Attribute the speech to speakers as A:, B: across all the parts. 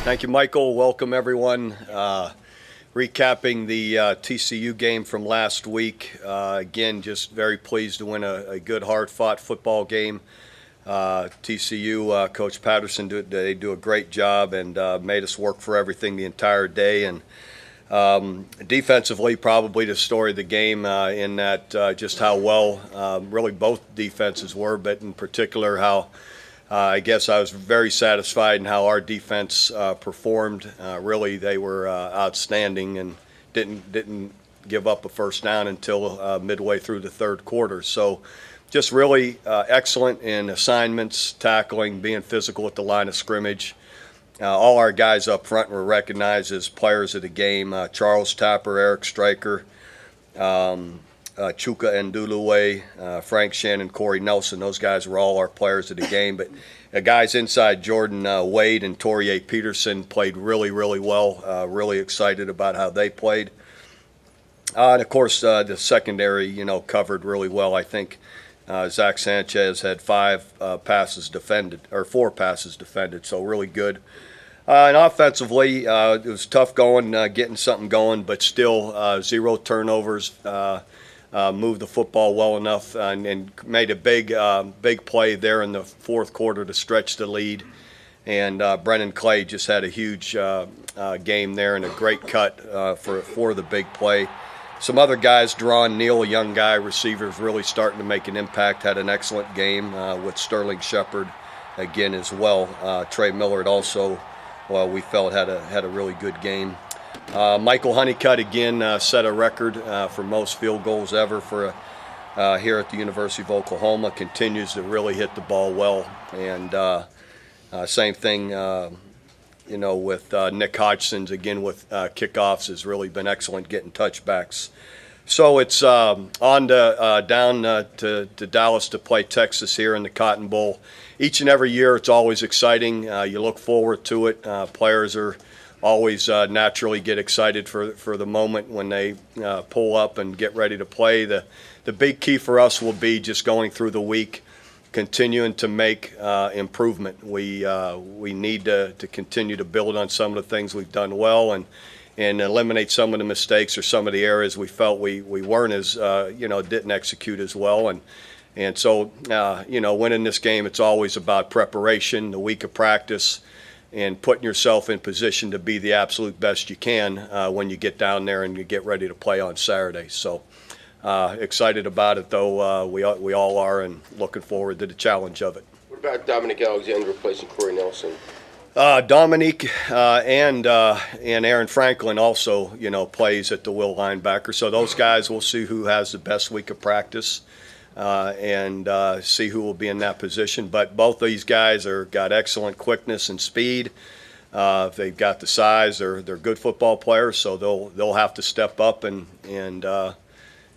A: Thank you, Michael. Welcome, everyone. Recapping the TCU game from last week. Again, just very pleased to win a good, hard-fought football game. TCU, Coach Patterson, they do a great job and made us work for everything the entire day. And defensively, probably the story of the game in that just how well really both defenses were, but in particular how I guess I was very satisfied in how our defense performed. Really, they were outstanding and didn't give up a first down until midway through the third quarter. So just really excellent in assignments, tackling, being physical at the line of scrimmage. All our guys up front were recognized as players of the game. Charles Tapper, Eric Stryker, Chuka Ndulue, Frank Shannon, Corey Nelson, those guys were all our players of the game. But guys inside Jordan Wade and Torier Peterson played really, really well. Really excited about how they played. And, of course, the secondary, covered really well. I think Zach Sanchez had 4 passes defended, so really good. And offensively, it was tough going, getting something going, but still 0 turnovers. Moved the football well enough and made a big play there in the fourth quarter to stretch the lead. And Brennan Clay just had a huge game there and a great cut for the big play. Some other guys, Deron Neal, a young guy, receivers really starting to make an impact, had an excellent game with Sterling Shepard again as well. Trey Millard also, we felt had a really good game. Michael Honeycutt again set a record for most field goals ever for here at the University of Oklahoma. Continues to really hit the ball well, and same thing, with Nick Hodgson's again with kickoffs has really been excellent getting touchbacks. So it's on to down to Dallas to play Texas here in the Cotton Bowl. Each and every year, it's always exciting. You look forward to it. Players are always naturally get excited for the moment when they pull up and get ready to play. The big key for us will be just going through the week, continuing to make improvement. We need to continue to build on some of the things we've done well and eliminate some of the mistakes or some of the areas we felt we weren't as didn't execute as well. And so winning this game, it's always about preparation, the week of practice, and putting yourself in position to be the absolute best you can when you get down there and you get ready to play on Saturday. So excited about it, though. We all are, and looking forward to the challenge of it.
B: What about Dominic Alexander replacing Corey Nelson?
A: Dominique and Aaron Franklin also, plays at the will linebacker. So those guys, we'll see who has the best week of practice and see who will be in that position. But both these guys got excellent quickness and speed. They've got the size. They're good football players, so they'll have to step up and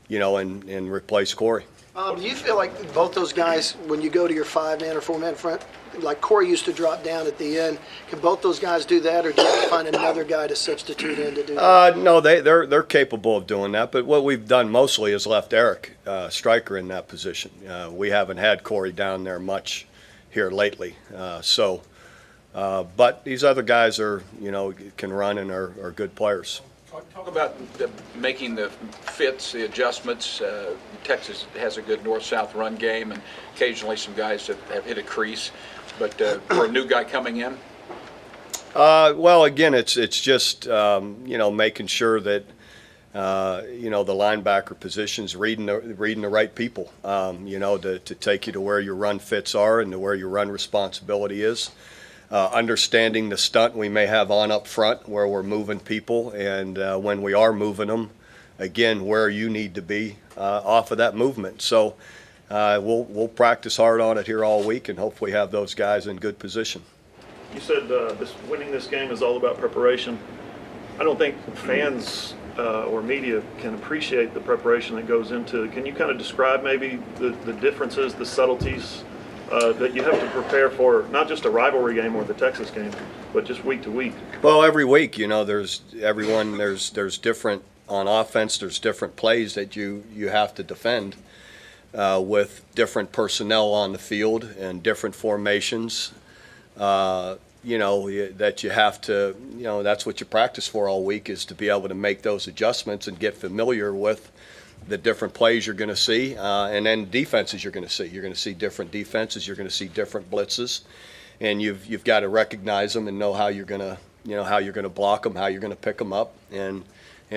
A: replace Corey.
C: Do you feel like both those guys, when you go to your 5-man or 4-man front, like Corey used to drop down at the end, can both those guys do that, or do you have to find another guy to substitute in to do that?
A: No, they're capable of doing that. But what we've done mostly is left Eric Stryker in that position. We haven't had Corey down there much here lately. But these other guys can run and are good players.
D: Talk about making the fits, the adjustments. Texas has a good north-south run game, and occasionally some guys have hit a crease. But for a new guy coming in?
A: Well, again, it's just, making sure that, the linebacker position's reading the right people, to take you to where your run fits are and to where your run responsibility is. Understanding the stunt we may have on up front where we're moving people, and when we are moving them, again, where you need to be off of that movement. So we'll practice hard on it here all week and hopefully have those guys in good position.
E: You said winning this game is all about preparation. I don't think fans or media can appreciate the preparation that goes into it. Can you kind of describe maybe the differences, the subtleties that you have to prepare for, not just a rivalry game or the Texas game, but just week to week?
A: Well, every week, there's different on offense. There's different plays that you have to defend with different personnel on the field and different formations. that you have to, that's what you practice for all week, is to be able to make those adjustments and get familiar with the different plays you're going to see, and then defenses you're going to see. You're going to see different defenses. You're going to see different blitzes, and you've got to recognize them and know how you're going to block them, how you're going to pick them up, and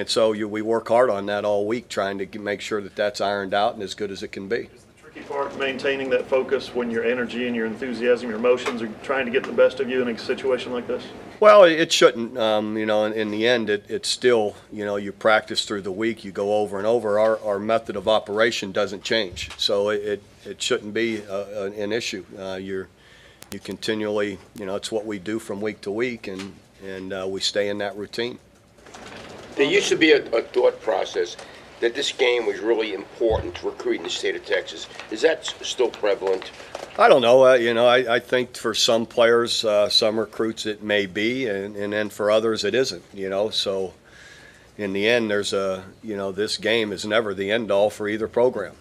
A: so we work hard on that all week, trying to make sure that that's ironed out and as good as it can be.
E: Tricky part maintaining that focus when your energy and your enthusiasm, your emotions are trying to get the best of you in a situation like this?
A: Well, it shouldn't. In the end, it's still, you practice through the week, you go over and over. Our method of operation doesn't change, so it shouldn't be an issue. You continually, it's what we do from week to week, and we stay in that routine.
B: There used to be a thought process that this game was really important to recruiting the state of Texas. Is that still prevalent?
A: I don't know. I think for some players, some recruits, it may be, and then for others, it isn't. So in the end, there's this game is never the end all for either program.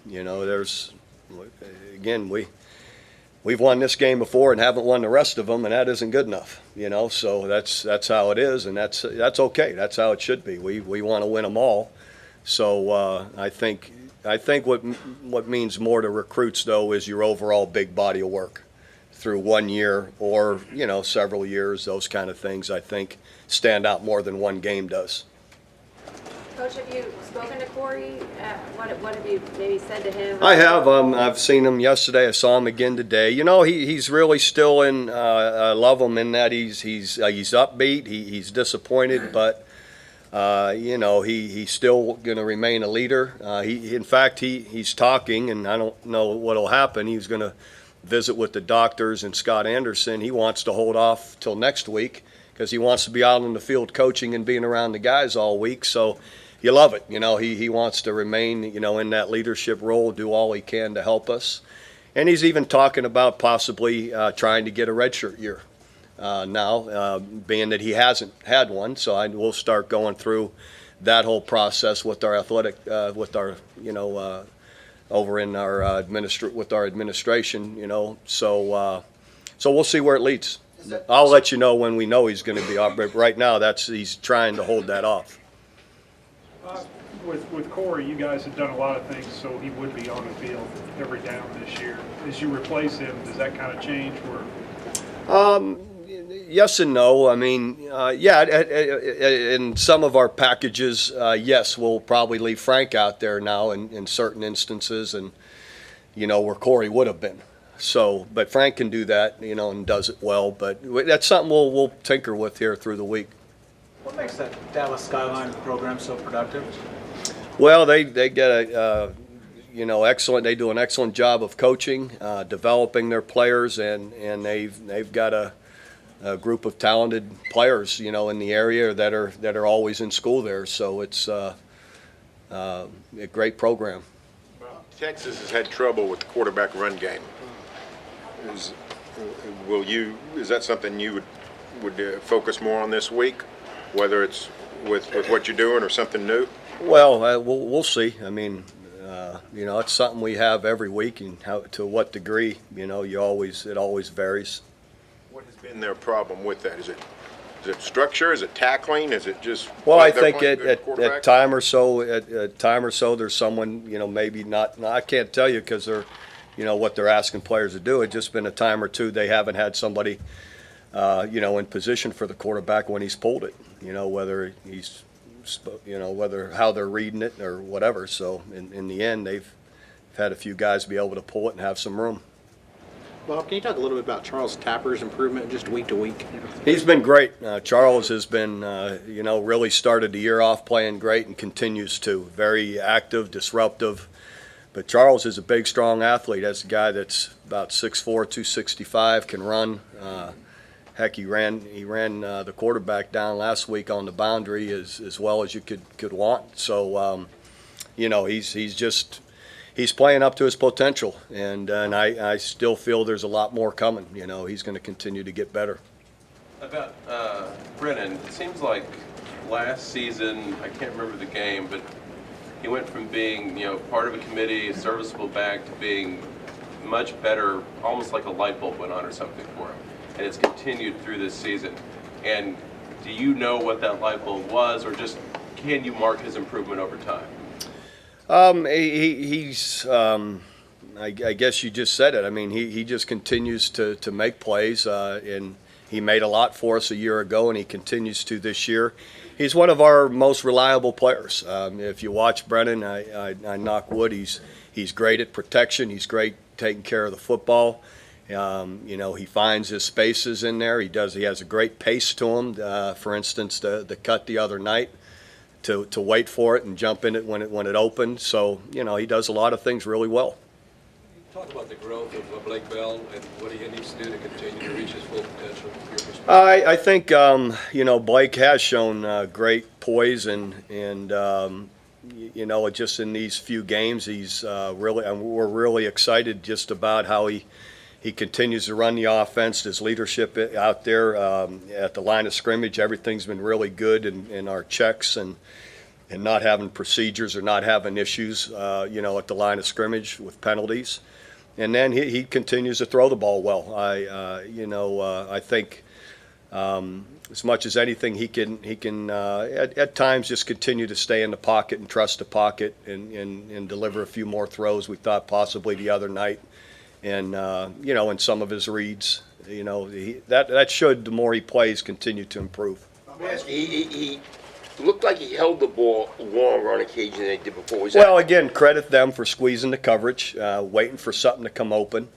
A: We've won this game before and haven't won the rest of them, and that isn't good enough. So that's how it is, and that's okay. That's how it should be. We want to win them all. So I think what means more to recruits, though, is your overall big body of work through 1 year or several years. Those kind of things, I think, stand out more than one game does.
F: Coach, have you spoken to Corey? What have you maybe said to him?
A: I have. I've seen him yesterday. I saw him again today. He's really still in. I love him in that he's upbeat. He's disappointed, but. He's still going to remain a leader. In fact, he's talking, and I don't know what'll happen. He's going to visit with the doctors and Scott Anderson. He wants to hold off till next week because he wants to be out on the field coaching and being around the guys all week. So you love it. He wants to remain, in that leadership role, do all he can to help us. And he's even talking about possibly trying to get a redshirt year. Now, being that he hasn't had one, so we'll start going through that whole process with our athletic, over in our with our administration, So we'll see where it leads. I'll let you know when we know he's going to be off. But right now, he's trying to hold that off.
G: With Corey, you guys have done a lot of things so he would be on the field every down this year. As you replace him, does that kind of change?
A: Yes and no. I mean, in some of our packages, yes, we'll probably leave Frank out there now in certain instances, and where Corey would have been. So, but Frank can do that, and does it well. But that's something we'll tinker with here through the week.
H: What makes that Dallas Skyline program so productive?
A: Well, they get excellent. They do an excellent job of coaching, developing their players, and they've got a group of talented players, in the area that are always in school there. So it's a great program.
I: Texas has had trouble with the quarterback run game. Is that something you would focus more on this week, whether it's with what you're doing or something new?
A: Well, we'll see. I mean, it's something we have every week, and to what degree, it always varies.
I: What has been their problem with that? Is it structure? Is it tackling? Is it just?
A: Well, I think at time or so, there's someone, maybe not. I can't tell you because they're, what they're asking players to do. It's just been a time or two they haven't had somebody, in position for the quarterback when he's pulled it. Whether he's, whether how they're reading it or whatever. So in the end, they've had a few guys be able to pull it and have some room.
H: Bob, can you talk a little bit about Charles Tapper's improvement just week to week?
A: He's been great. Charles has been, really started the year off playing great and continues to. Very active, disruptive. But Charles is a big, strong athlete. That's a guy that's about 6'4", 265, can run. Heck, he ran the quarterback down last week on the boundary as well as you could want. So, he's playing up to his potential, and I still feel there's a lot more coming. He's going to continue to get better.
J: About Brennan, it seems like last season, I can't remember the game, but he went from being part of a committee, a serviceable back, to being much better, almost like a light bulb went on or something for him. and it's continued through this season. And do you know what that light bulb was, or just can you mark his improvement over time?
A: I guess you just said it. I mean, he just continues to make plays, and he made a lot for us a year ago, and he continues to this year. He's one of our most reliable players. If you watch Brennan, I knock wood. He's great at protection. He's great taking care of the football. He finds his spaces in there. He has a great pace to him. For instance, the cut the other night, to wait for it and jump in it when it opened. So he does a lot of things really well.
K: Talk about the growth of Blake Bell and what he needs to do to continue to reach his full potential from your perspective.
A: I think Blake has shown great poise and just in these few games he's we're really excited just about how he continues to run the offense. His leadership out there at the line of scrimmage, everything's been really good in our checks and not having procedures or not having issues at the line of scrimmage with penalties. And then he continues to throw the ball well. I think as much as anything he can at times just continue to stay in the pocket and trust the pocket and deliver a few more throws we thought possibly the other night. And in some of his reads, that should, the more he plays, continue to improve.
B: He looked like he held the ball longer on occasion than he did before.
A: Again, credit them for squeezing the coverage, waiting for something to come open.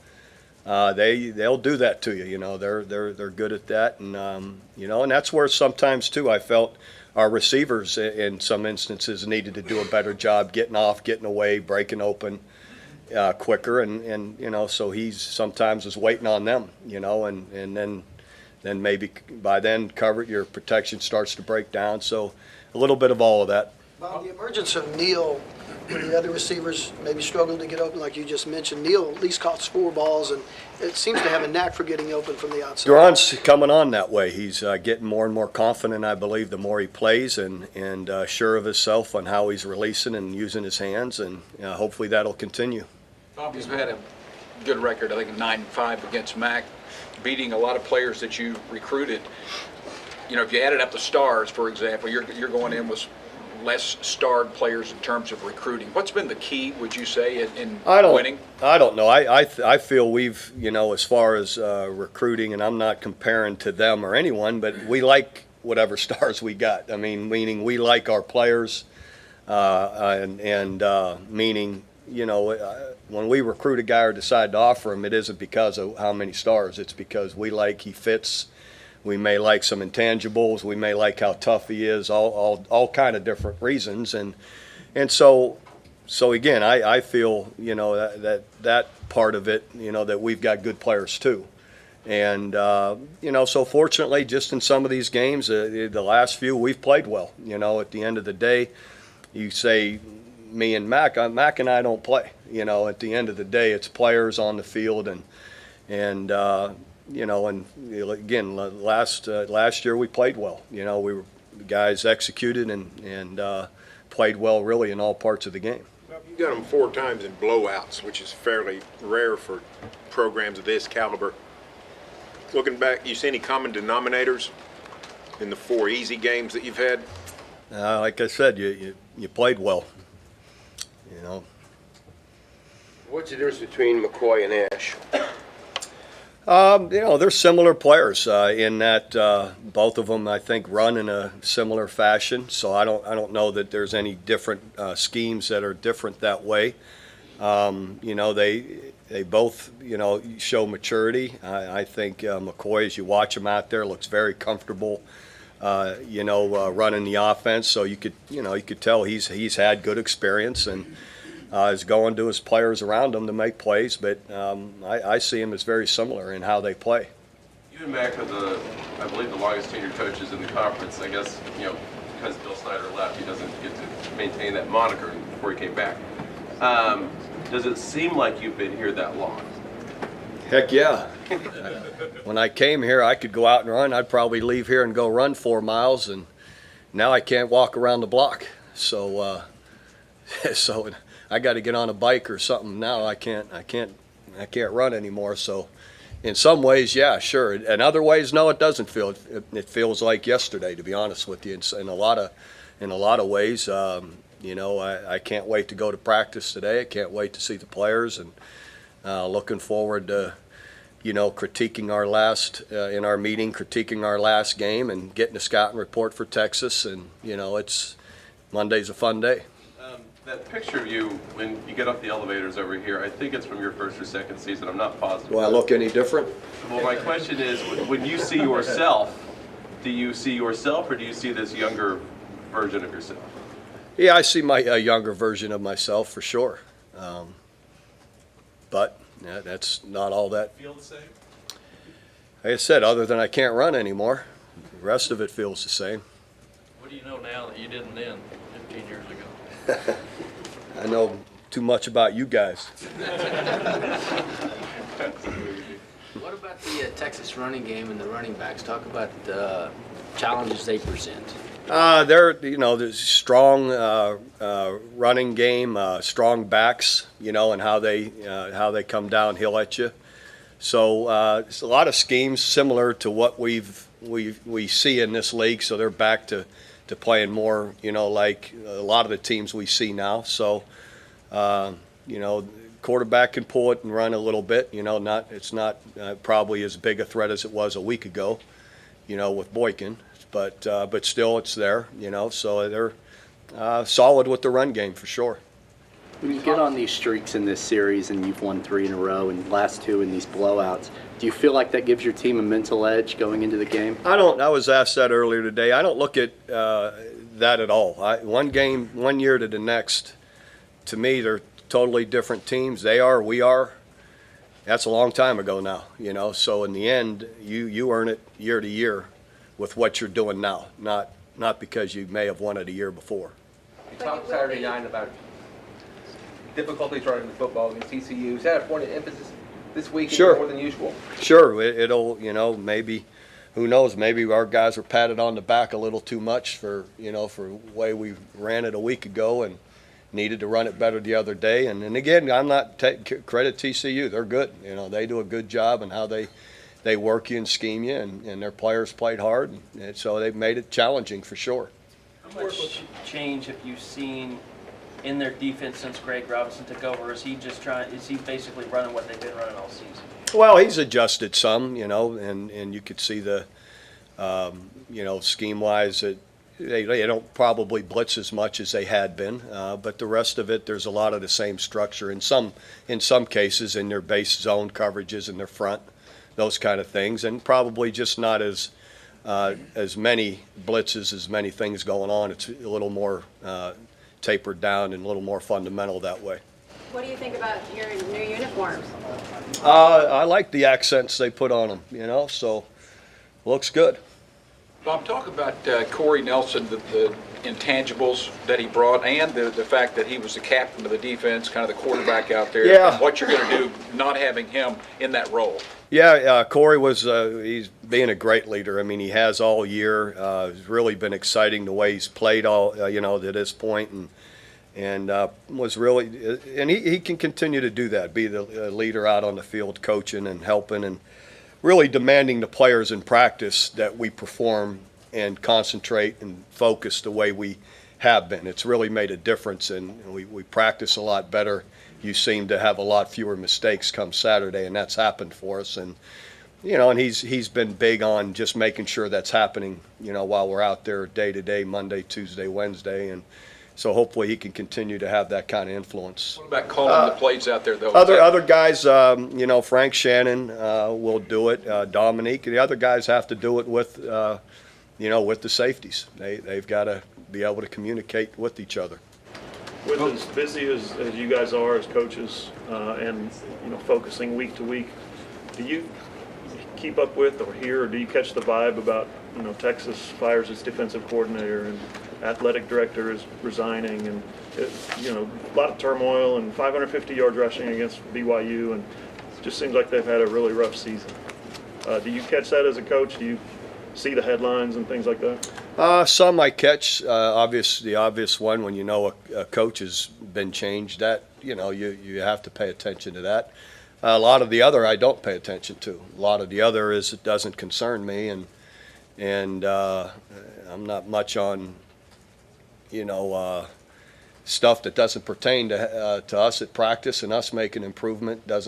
A: They'll do that to you. They're good at that, and and that's where sometimes too I felt our receivers in some instances needed to do a better job getting off, getting away, breaking open quicker, and so he's sometimes is waiting on them, and then maybe by then your protection starts to break down. So a little bit of all of that.
C: Bob, the emergence of Neal, when the other receivers maybe struggled to get open, like you just mentioned, Neal at least caught 4 balls, and it seems to have a knack for getting open from the outside.
A: Duran's coming on that way. He's getting more and more confident, I believe, the more he plays, and sure of himself on how he's releasing and using his hands, and hopefully that'll continue.
D: Bob, he's had a good record, I think 9-5 against Mac, beating a lot of players that you recruited. If you added up the stars, for example, you're going in with less starred players in terms of recruiting. What's been the key, would you say, in winning?
A: I don't know. I feel we've, as far as recruiting, and I'm not comparing to them or anyone, but we like whatever stars we got. I mean, meaning we like our players, meaning, when we recruit a guy or decide to offer him, it isn't because of how many stars. It's because we like he fits. We may like some intangibles. We may like how tough he is. All kind of different reasons. And so again, I feel that part of it. That we've got good players too. And so fortunately, just in some of these games, the last few, we've played well. At the end of the day, you say me and Mac and I don't play. At the end of the day, it's players on the field, and again, last year we played well. The guys executed and played well really in all parts of the game.
I: Well, you got them 4 times in blowouts, which is fairly rare for programs of this caliber. Looking back, you see any common denominators in the 4 easy games that you've had?
A: Like I said, you played well.
B: What's the difference between McCoy and Ash?
A: They're similar players in that both of them, I think, run in a similar fashion. So I don't know that there's any different schemes that are different that way. They both show maturity. I think McCoy, as you watch him out there, looks very comfortable. Running the offense. So you could tell he's had good experience and is going to his players around him to make plays. But I see him as very similar in how they play.
J: You and Mac are I believe, the longest tenured coaches in the conference. I guess because Bill Snyder left, he doesn't get to maintain that moniker before he came back. Does it seem like you've been here that long?
A: Heck yeah. When I came here, I could go out and run. I'd probably leave here and go run 4 miles, and now I can't walk around the block. So I got to get on a bike or something now. I can't run anymore. So, In some ways, yeah, sure. In other ways, no, it doesn't feel. It feels like yesterday, to be honest with you. In a lot of ways, I can't wait to go to practice today. I can't wait to see the players, and looking forward to, critiquing our last in our meeting, critiquing our last game, and getting a scouting report for Texas. And it's Monday's a fun day.
J: That picture of you when you get off the elevators over here, I think it's from your first or second season. I'm not positive.
A: Do I look any different?
J: Well, my question is, when you see yourself, do you see yourself or do you see this younger version of yourself?
A: Yeah, I see my younger version of myself for sure. But that's not all that.
K: Feel the same?
A: Like I said, other than I can't run anymore, the rest of it feels the same.
L: What do you know now that you didn't then 15 years ago?
A: I know too much about you guys.
M: What about the Texas running game and the running backs? Talk about the challenges they present.
A: There's strong running game, strong backs, and how they come downhill at you. So it's a lot of schemes similar to what we see in this league. So they're back to playing more, like a lot of the teams we see now. So, quarterback can pull it and run a little bit. It's not probably as big a threat as it was a week ago, with Boykin. But still it's there, so they're solid with the run game for sure.
N: When you get on these streaks in this series and you've won 3 in a row and last 2 in these blowouts, do you feel like that gives your team a mental edge going into the game?
A: I was asked that earlier today. I don't look at that at all. One game, 1 year to the next, to me, they're totally different teams. They are, we are. That's a long time ago now, so in the end, you earn it year to year with what you're doing now, not because you may have won it a year before.
O: You talked Saturday night about difficulties running the football against TCU. Is that a point of emphasis this week
A: Sure.
O: more than usual?
A: Sure, it'll, maybe, who knows, maybe our guys are patted on the back a little too much for the way we ran it a week ago and needed to run it better the other day. And again, I'm not credit TCU. They're good. They do a good job in how they work you and scheme you, and their players played hard, and so they've made it challenging for sure.
L: How much change have you seen in their defense since Greg Robinson took over? Is he basically running what they've been running all season?
A: Well, he's adjusted some, and you could see the, scheme-wise that they don't probably blitz as much as they had been, but the rest of it, there's a lot of the same structure in some cases in their base zone coverages in their front, those kind of things, and probably just not as many blitzes, as many things going on. It's a little more tapered down and a little more fundamental that way.
F: What do you think about your new uniforms?
A: I like the accents they put on them, so looks good.
D: Bob, talk about Corey Nelson, the intangibles that he brought, and the fact that he was the captain of the defense, kind of the quarterback out there,
A: Yeah.
D: and what you're going to do not having him in that role.
A: Yeah, Corey he's being a great leader. I mean, he has all year. It's really been exciting the way he's played all, to this point, and was really, and he can continue to do that, be the leader out on the field, coaching and helping and really demanding the players in practice that we perform and concentrate and focus the way we have been. It's really made a difference, and we practice a lot better. You seem to have a lot fewer mistakes come Saturday, and that's happened for us. And and he's been big on just making sure that's happening, while we're out there day to day, Monday, Tuesday, Wednesday, and so hopefully he can continue to have that kind of influence.
D: What about calling the plays out there, though?
A: Other guys, Frank Shannon will do it. Dominique, the other guys have to do it with, with the safeties. They've got to be able to communicate with each other.
E: With as busy as you guys are as coaches and focusing week to week, do you keep up with or hear, or do you catch the vibe about Texas fires its defensive coordinator and athletic director is resigning, and a lot of turmoil and 550 yards rushing against BYU, and it just seems like they've had a really rough season. Do you catch that as a coach? Do you see the headlines and things like that?
A: Some I catch. The obvious one, when a coach has been changed, that you have to pay attention to that. A lot of the other I don't pay attention to. A lot of the other it doesn't concern me, and I'm not much on, stuff that doesn't pertain to us at practice and us making improvement. I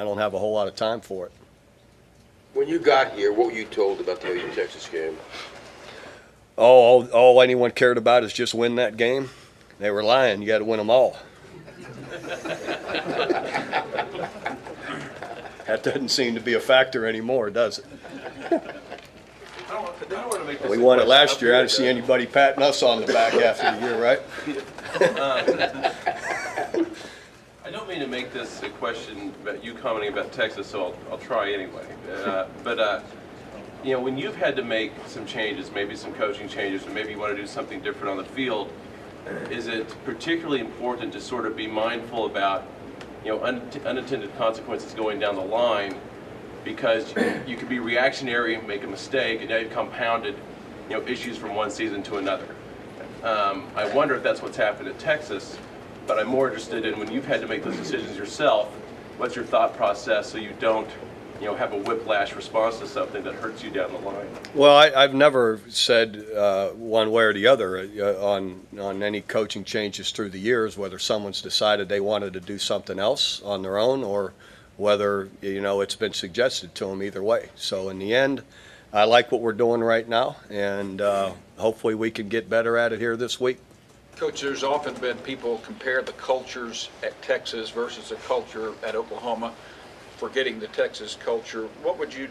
A: don't have a whole lot of time for it.
B: When you got here, what were you told about the OU Texas game?
A: All anyone cared about is just win that game. They were lying. You got to win them all. That doesn't seem to be a factor anymore, does it? We won it last year. I didn't see anybody patting us on the back after the year, right?
J: I don't mean to make this a question about you commenting about Texas, so I'll try anyway. But when you've had to make some changes, maybe some coaching changes, or maybe you want to do something different on the field, is it particularly important to sort of be mindful about unintended consequences going down the line, because you could be reactionary and make a mistake, and now you've compounded issues from one season to another. I wonder if that's what's happened at Texas, but I'm more interested in when you've had to make those decisions yourself, what's your thought process so you don't have a whiplash response to something that hurts you down the line?
A: Well, I've never said one way or the other on any coaching changes through the years, whether someone's decided they wanted to do something else on their own or whether, it's been suggested to them. Either way. So in the end, I like what we're doing right now, and hopefully we can get better at it here this week.
D: Coach, there's often been people compare the cultures at Texas versus the culture at Oklahoma, forgetting the Texas culture.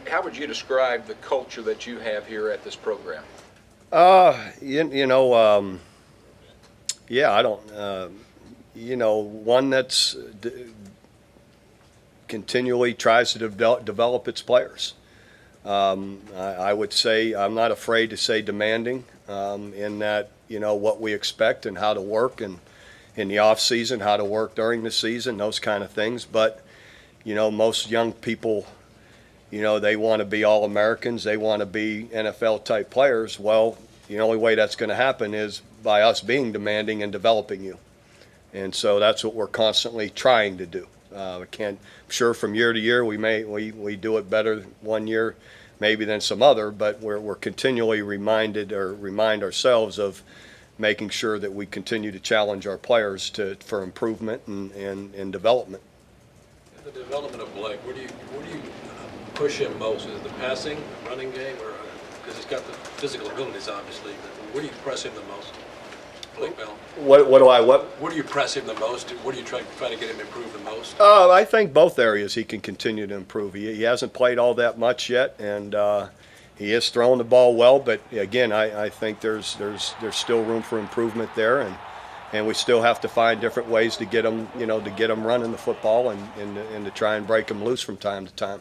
D: How would you describe the culture that you have here at this program?
A: Yeah, I don't, one that's continually tries to develop its players. I would say I'm not afraid to say demanding in that, what we expect and how to work, and in the off season, how to work during the season, those kind of things. But, most young people, they want to be All-Americans. They want to be NFL-type players. Well, the only way that's going to happen is by us being demanding and developing you. And so that's what we're constantly trying to do. I'm sure from year to year we do it better one year maybe than some other, but we're continually remind ourselves of making sure that we continue to challenge our players for improvement and development.
K: The development of Blake, where do you push him most? Is it the passing, running game, or because he's got the physical abilities, obviously? But where do you press him the most, Blake Bell?
A: What
K: do you press him the most? What do you try to get him to improve the most?
A: I think both areas he can continue to improve. He hasn't played all that much yet, and he is throwing the ball well. But again, I think there's still room for improvement there, and we still have to find different ways to get him, running the football and to try and break him loose from time to time.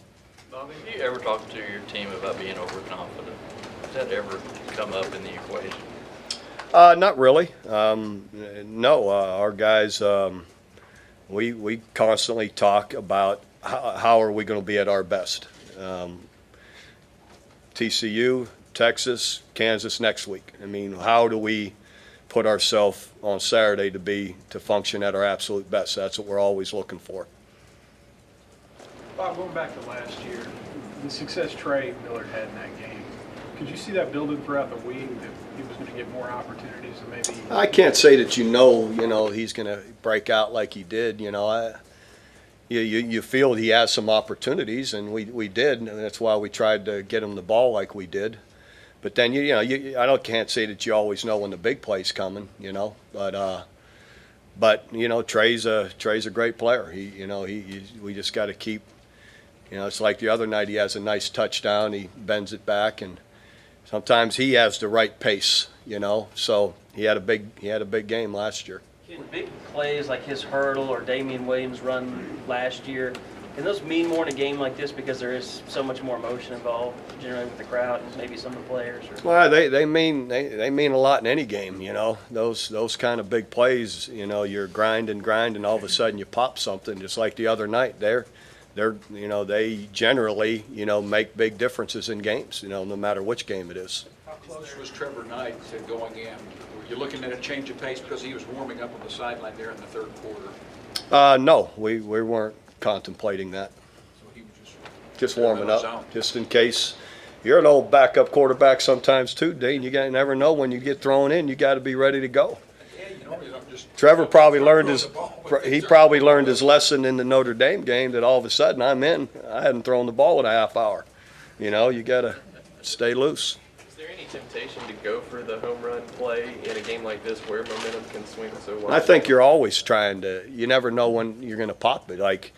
P: Bobby, have you ever talked to your team about being overconfident? Has that ever come up in the equation?
A: Not really. No, our guys, we constantly talk about how are we going to be at our best. TCU, Texas, Kansas next week. I mean, how do we put ourselves on Saturday to function at our absolute best? That's what we're always looking for.
G: Bob, going back to last year, the success Trey Millard had in that game, could you see that building throughout the week, that he was going to get more opportunities and maybe?
A: I can't say that he's going to break out like he did. You feel he has some opportunities, and we did, and that's why we tried to get him the ball like we did. But then can't say that you always know when the big play's coming, But Trey's a great player. We just got to keep. It's like the other night he has a nice touchdown. He bends it back, and sometimes he has the right pace. So he had a big game last year.
L: Can big plays like his hurdle or Damian Williams' run last year, can those mean more in a game like this because there is so much more emotion involved, generally with the crowd and maybe some of the players?
A: Well, they mean a lot in any game. Those kind of big plays. You're grinding, all of a sudden you pop something. Just like the other night, they generally make big differences in games. No matter which game it is.
D: How close was Trevor Knight to going in? Were you looking at a change of pace because he was warming up on the sideline there in the third quarter?
A: No, we weren't contemplating that.
D: So he was
A: Just
D: They're
A: warming
D: in the
A: up,
D: zone.
A: just in case. You're an old backup quarterback sometimes too, Dean. You never know when you get thrown in. You got to be ready to go. Trevor probably learned his lesson in the Notre Dame game that all of a sudden I'm in. I hadn't thrown the ball in a half hour. You know, you got to stay loose.
Q: Is there any temptation to go for the home run play in a game like this where momentum can swing so wildly?
A: I think you're always trying to. You never know when you're going to pop it. Like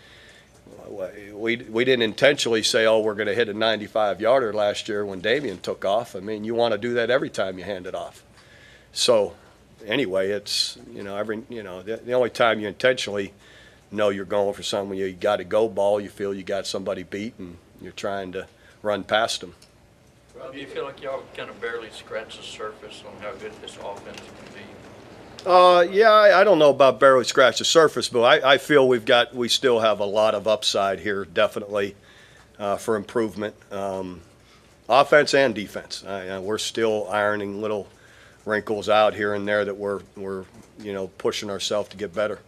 A: we didn't intentionally say, oh, we're going to hit a 95-yarder last year when Damian took off. I mean, you want to do that every time you hand it off. So anyway, it's the only time you intentionally know you're going for something when you got a go ball, you feel you got somebody beat and you're trying to run past them.
P: Do you feel like y'all kind of barely scratched the surface on how good this offense can be?
A: Yeah, I don't know about barely scratch the surface, but I feel we still have a lot of upside here, definitely, for improvement, offense and defense. We're still ironing little wrinkles out here and there that we're pushing ourselves to get better.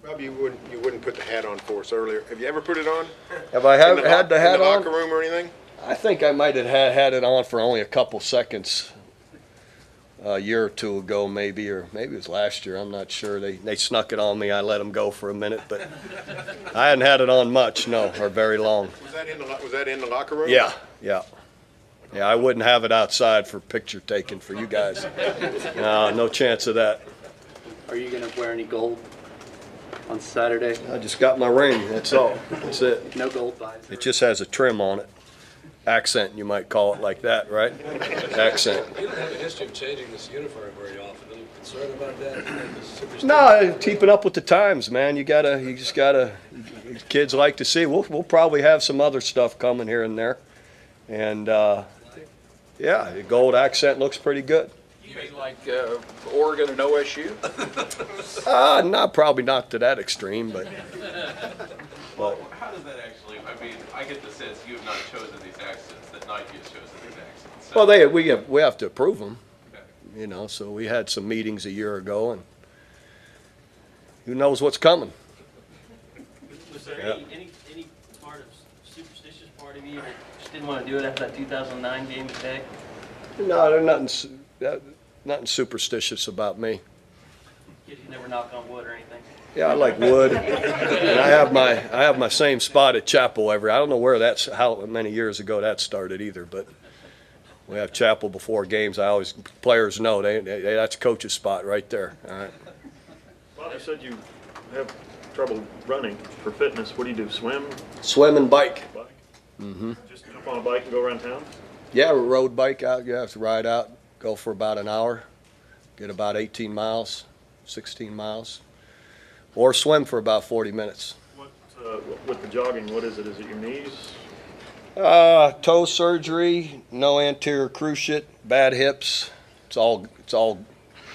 I: Rob, you wouldn't put the hat on for us earlier. Have you ever put it on?
A: Have I had the hat
I: in the
A: on?
I: locker room or anything?
A: I think I might have had it on for only a couple seconds a year or two ago, maybe, or maybe it was last year. I'm not sure. They snuck it on me. I let them go for a minute, but I hadn't had it on much, no, or very long.
I: Was that in the locker room?
A: Yeah. I wouldn't have it outside for picture taking for you guys. No chance of that.
N: Are you going to wear any gold on Saturday?
A: I just got my ring. That's all. That's it.
N: No gold visor.
A: It just has a trim on it. Accent, you might call it like that, right? Accent.
K: You don't have a history of changing this uniform very often. Are you concerned about that?
A: No, keeping up with the times, man. You just gotta. Kids like to see. We'll probably have some other stuff coming here and there, and yeah, the gold accent looks pretty good.
D: You mean like Oregon and OSU?
A: Probably not to that extreme, but.
J: Well, how does that actually? I mean, I get the sense you have not chosen these accents. That Nike has chosen these accents. So.
A: Well, we have to approve them.
J: Okay.
A: So we had some meetings a year ago, and who knows what's coming.
L: Was there any part of superstitious part of you that just didn't want to do it after that 2009 game today?
A: No, there's nothing superstitious about me.
L: You never knock on wood or anything.
A: Yeah, I like wood, and I have my same spot at chapel I don't know where how many years ago that started either, but we have chapel before games. Players know that's coach's spot right there. All right.
E: Bob, you said you have trouble running for fitness. What do you do? Swim?
A: Swim and bike.
E: Bike?
A: Mm-hmm.
E: Just jump on a bike and go around town?
A: Yeah, road bike out. You have to ride out, go for about an hour, get about 18 miles, 16 miles. Or swim for about 40 minutes.
E: With the jogging, what is it? Is it your knees?
A: Toe surgery, no anterior cruciate, bad hips. It's all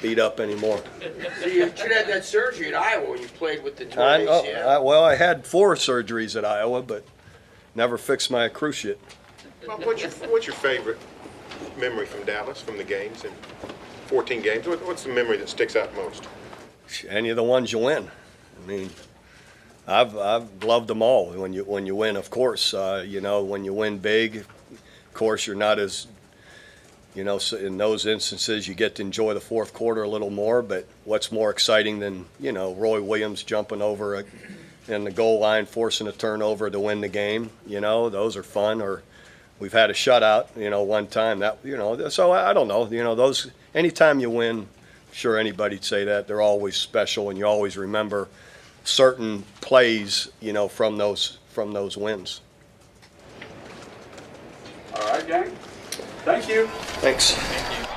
A: beat up anymore.
B: So you should have that surgery at Iowa when you played with the torn ACL.
A: I had 4 surgeries at Iowa, but never fixed my cruciate.
I: Well, what's your favorite memory from Dallas, from the games and 14 games? What's the memory that sticks out most?
A: Any of the ones you win. I mean, I've loved them all. When you win, of course, when you win big, of course you're not as, so in those instances you get to enjoy the fourth quarter a little more. But what's more exciting than Roy Williams jumping over in the goal line, forcing a turnover to win the game? Those are fun. Or we've had a shutout, one time that So I don't know. Those anytime you win. Sure, anybody'd say that. They're always special, and you always remember certain plays, from those wins.
R: All right, gang. Thank you.
A: Thanks.
P: Thank you.